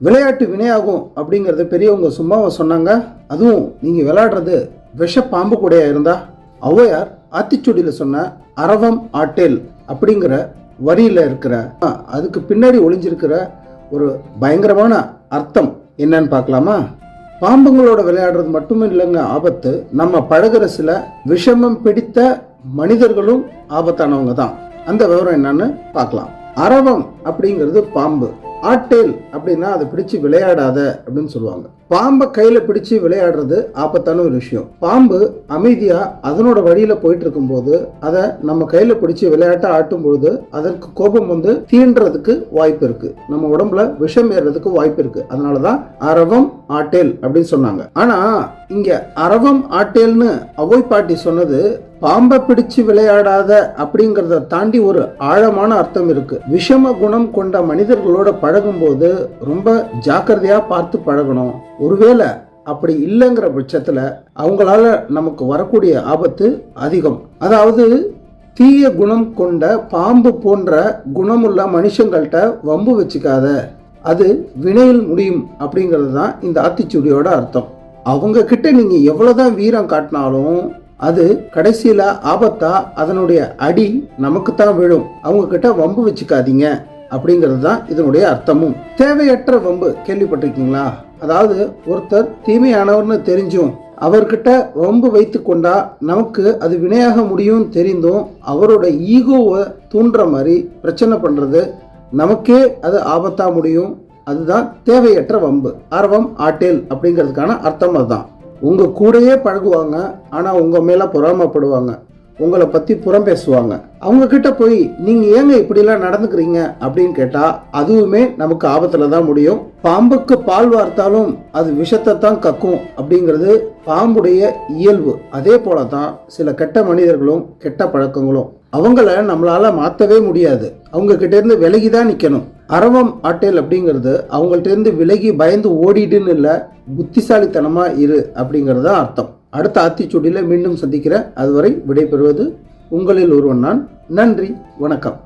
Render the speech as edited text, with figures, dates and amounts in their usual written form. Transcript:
விளையாட்டு வினையாகும் அப்படிங்கறத பெரியவங்க சும்மாவை சொன்னாங்க. அதுவும் நீங்க விளையாடுறது விஷ பாம்பு கூடையா இருந்தா. ஔவையார் ஆத்திச்சூடியில சொன்ன அரவம் ஆட்டேல் அப்படிங்கிற வரியில இருக்கிற அதுக்கு பின்னாடி ஒளிஞ்சிருக்கிற ஒரு பயங்கரமான அர்த்தம் என்னன்னு பார்க்கலாமா? பாம்புங்களோட விளையாடுறது மட்டும் இல்லைங்க ஆபத்து, நம்ம பழகுற சில விஷமம் பிடித்த மனிதர்களும் ஆபத்தானவங்க தான். அந்த விவரம் என்னன்னு பார்க்கலாம். அரவம் அப்படிங்கிறது பாம்பு, ஆட்டேல் அப்படின்னா அதை பிடிச்சு விளையாடாத அப்படின்னு சொல்லுவாங்க. பாம்பை கையில பிடிச்சு விளையாடுறது ஆபத்தான ஒரு விஷயம். பாம்பு அமைதியா அதனோட வழியில போயிட்டு இருக்கும் போது அதை நம்ம கையில பிடிச்சு விளையாட்ட ஆட்டும் பொழுது அதற்கு கோபம் வந்து தீண்டுறதுக்கு வாய்ப்பு இருக்கு, நம்ம உடம்புல விஷம் ஏறதுக்கு வாய்ப்பு இருக்கு. அதனாலதான் அரவம் ஆட்டேல் அப்படின்னு சொன்னாங்க. ஆனா இங்க அரவம் ஆட்டேல்னு அவ்வை பாட்டி சொன்னது பாம்பை பிடிச்சு விளையாடாத அப்படிங்கறத தாண்டி ஒரு ஆழமான அர்த்தம் இருக்கு. விஷம குணம் கொண்ட மனிதர்களோட பழகும் போது ரொம்ப ஜாக்கிரதையா பார்த்து பழகணும். ஒருவேளை அப்படி இல்லைங்கிற பட்சத்துல அவங்களால நமக்கு வரக்கூடிய ஆபத்து அதிகம். அதாவது தீய குணம் கொண்ட பாம்பு போன்ற குணமுள்ள மனுஷங்கள்ட்ட வம்பு வச்சுக்காத, அது வினையில் முடியும் அப்படிங்கிறது தான் இந்த ஆத்திச்சூடியோட அர்த்தம். அவங்க கிட்ட நீங்க எவ்வளவுதான் வீரம் காட்டினாலும் அது கடைசியில ஆபத்தா அதனுடைய அடி நமக்கு தான் விழும். அவங்க கிட்ட வம்பு வச்சுக்காதீங்க அப்படிங்கிறது தான் இதனுடைய அர்த்தமும். தேவையற்ற வம்பு கேள்விப்பட்டிருக்கீங்களா? அதாவது ஒருத்தர் தீமையானவர்னு தெரிஞ்சும் அவர்கிட்ட வம்பு வைத்து கொண்டா நமக்கு அது வினையாக முடியும் தெரிந்தும் அவரோட ஈகோவை தூண்டுற மாதிரி பிரச்சனை பண்றது நமக்கே அது ஆபத்தா முடியும். அதுதான் தேவையற்ற வம்பு. அரவம் ஆட்டேல் அப்படிங்கிறதுக்கான அர்த்தம் அதுதான். உங்க கூடயே பழகுவாங்க, ஆனா உங்க மேல பொறாமப்படுவாங்க, உங்களை பத்தி புறம் பேசுவாங்க. அவங்க கிட்ட போய் நீங்க ஏங்க இப்படிலாம் நடந்துக்கிறீங்க அப்படின்னு கேட்டா அதுவுமே நமக்கு ஆபத்துல தான் முடியும். பாம்புக்கு பால் வார்த்தாலும் அது விஷத்தை தான் கக்கும் அப்படிங்கிறது பாம்புடைய இயல்பு. அதே போலதான் சில கெட்ட மனிதர்களும் கெட்ட பழக்கங்களும். அவங்கள நம்மளால மாத்தவே முடியாது, அவங்க கிட்ட இருந்து விலகிதான் நிக்கணும். அரவம் ஆட்டேல் அப்படிங்கிறது அவங்கள்ட்ட இருந்து விலகி பயந்து ஓடிடுன்னு இல்ல, புத்திசாலித்தனமா இரு அப்படிங்கிறது தான் அர்த்தம். அடுத்த ஆத்திச்சூடியில மீண்டும் சந்திக்கிறேன். அதுவரை விடைபெறுவது உங்களில் ஒருவன் நான். நன்றி, வணக்கம்.